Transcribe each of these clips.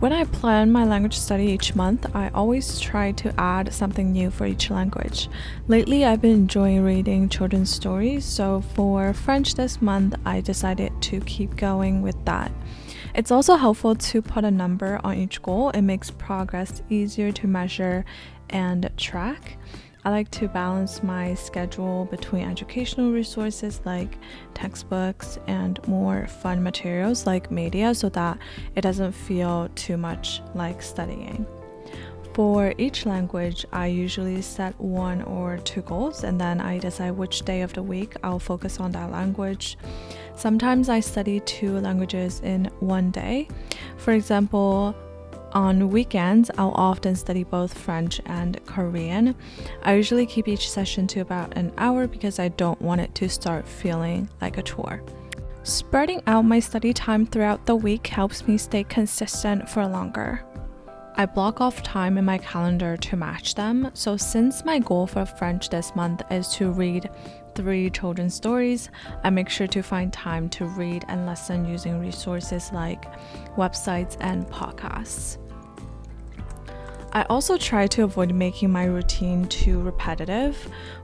When I plan my language study each month, I always try to add something new for each language. Lately, I've been enjoying reading children's stories, so for French this month, I decided to keep going with that. It's also helpful to put a number on each goal. It makes progress easier to measure and track. I like to balance my schedule between educational resources like textbooks and more fun materials like media so that it doesn't feel too much like studying. For each language, I usually set 1 or 2 goals and then I decide which day of the week I'll focus on that language. Sometimes I study 2 languages in one day. For example, on weekends, I'll often study both French and Korean. I usually keep each session to about an hour because I don't want it to start feeling like a chore. Spreading out my study time throughout the week helps me stay consistent for longer. I block off time in my calendar to match them, so since my goal for French this month is to read 3 children's stories, I make sure to find time to read and listen using resources like websites and podcasts. I also try to avoid making my routine too repetitive.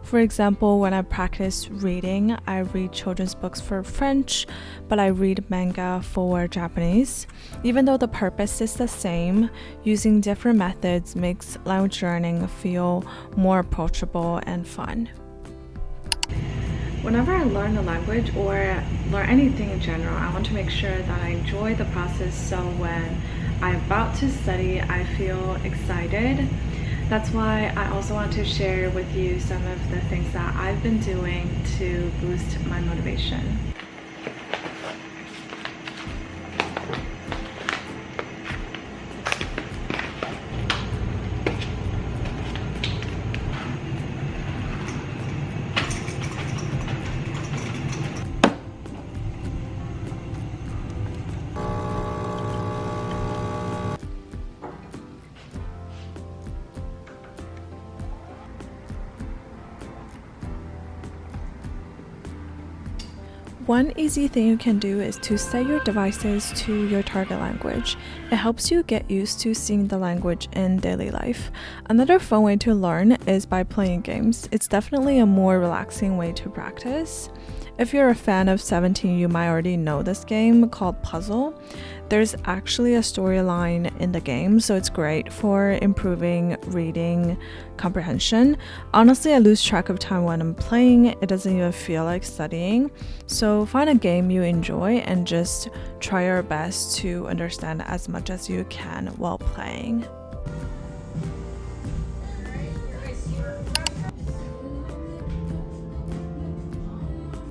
For example, when I practice reading, I read children's books for French, but I read manga for Japanese. Even though the purpose is the same, using different methods makes language learning feel more approachable and fun. Whenever I learn a language or learn anything in general, I want to make sure that I enjoy the process, so when I'm about to study, I feel excited. That's why I also want to share with you some of the things that I've been doing to boost my motivation. One easy thing you can do is to set your devices to your target language. It helps you get used to seeing the language in daily life. Another fun way to learn is by playing games. It's definitely a more relaxing way to practice. If you're a fan of 17, you might already know this game called Puzzle. There's actually a storyline in the game, so it's great for improving reading comprehension. Honestly, I lose track of time when I'm playing. It doesn't even feel like studying. So find a game you enjoy and just try your best to understand as much as you can while playing.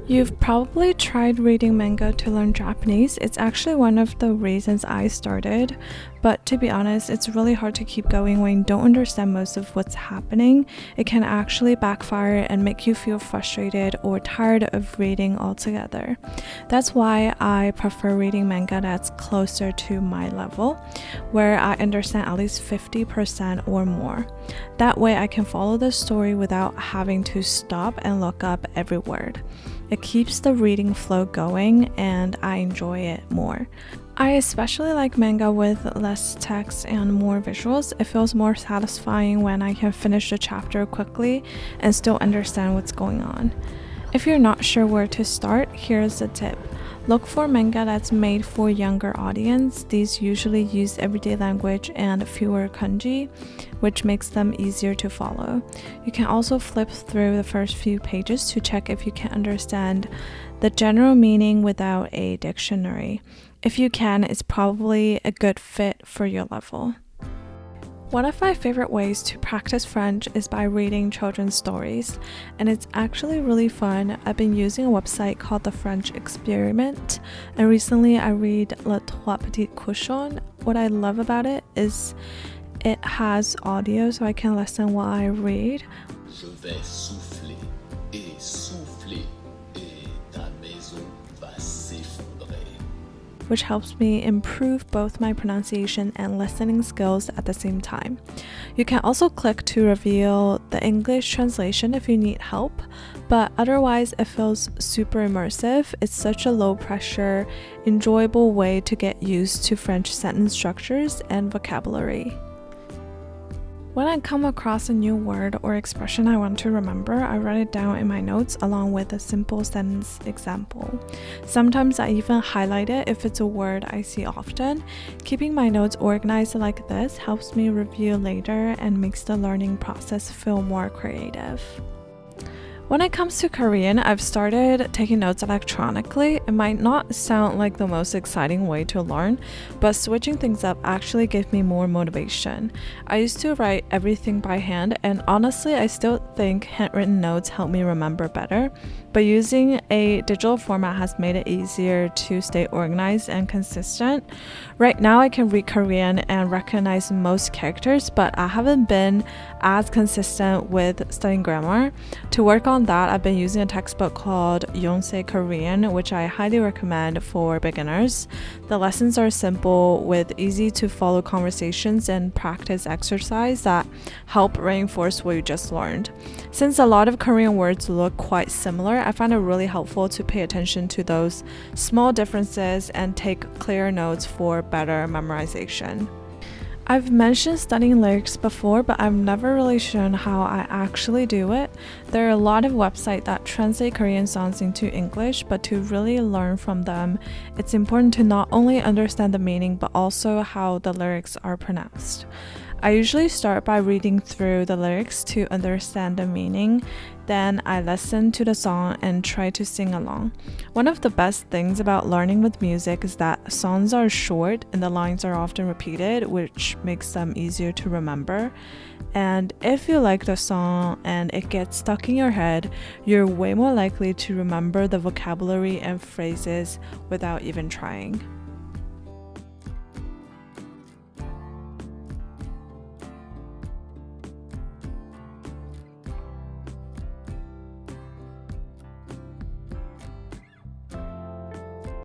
You've probably tried reading manga to learn Japanese. It's actually one of the reasons I started, but to be honest, it's really hard to keep going when you don't understand most of what's happening. It can actually backfire and make you feel frustrated or tired of reading altogether. That's why I prefer reading manga that's closer to my level, where I understand at least 50% or more. That way I can follow the story without having to stop and look up every word. It keeps the reading flow going and I enjoy it more. I especially like manga with less text and more visuals. It feels more satisfying when I can finish the chapter quickly and still understand what's going on. If you're not sure where to start, here's a tip. Look for manga that's made for younger audience. These usually use everyday language and fewer kanji, which makes them easier to follow. You can also flip through the first few pages to check if you can understand the general meaning without a dictionary. If you can, it's probably a good fit for your level. One of my favorite ways to practice French is by reading children's stories, and it's actually really fun. I've been using a website called The French Experiment, and recently I read Les Trois Petits Cochons. What I love about it is it has audio, so I can listen while I read. Je vais souffler et souffler et ta maison va s'effondrer. Which helps me improve both my pronunciation and listening skills at the same time. You can also click to reveal the English translation if you need help. but otherwise it feels super immersive. It's such a low pressure, enjoyable way to get used to French sentence structures and vocabulary. When I come across a new word or expression I want to remember, I write it down in my notes along with a simple sentence example. Sometimes I even highlight it if it's a word I see often. Keeping my notes organized like this helps me review later and makes the learning process feel more creative. When it comes to Korean, I've started taking notes electronically. It might not sound like the most exciting way to learn, but switching things up actually gave me more motivation. I used to write everything by hand, and honestly, I still think handwritten notes help me remember better, but using a digital format has made it easier to stay organized and consistent. Right now, I can read Korean and recognize most characters, but I haven't been as consistent with studying grammar. To work on that, I've been using a textbook called Yonsei Korean, which I highly recommend for beginners. The lessons are simple with easy to follow conversations and practice exercise that help reinforce what you just learned. Since a lot of Korean words look quite similar, I find it really helpful to pay attention to those small differences and take clear notes for better memorization. I've mentioned studying lyrics before, but I've never really shown how I actually do it. There are a lot of websites that translate Korean songs into English, but to really learn from them, it's important to not only understand the meaning, but also how the lyrics are pronounced. I usually start by reading through the lyrics to understand the meaning. Then I listen to the song and try to sing along. One of the best things about learning with music is that songs are short and the lines are often repeated, which makes them easier to remember. And if you like the song and it gets stuck in your head, you're way more likely to remember the vocabulary and phrases without even trying.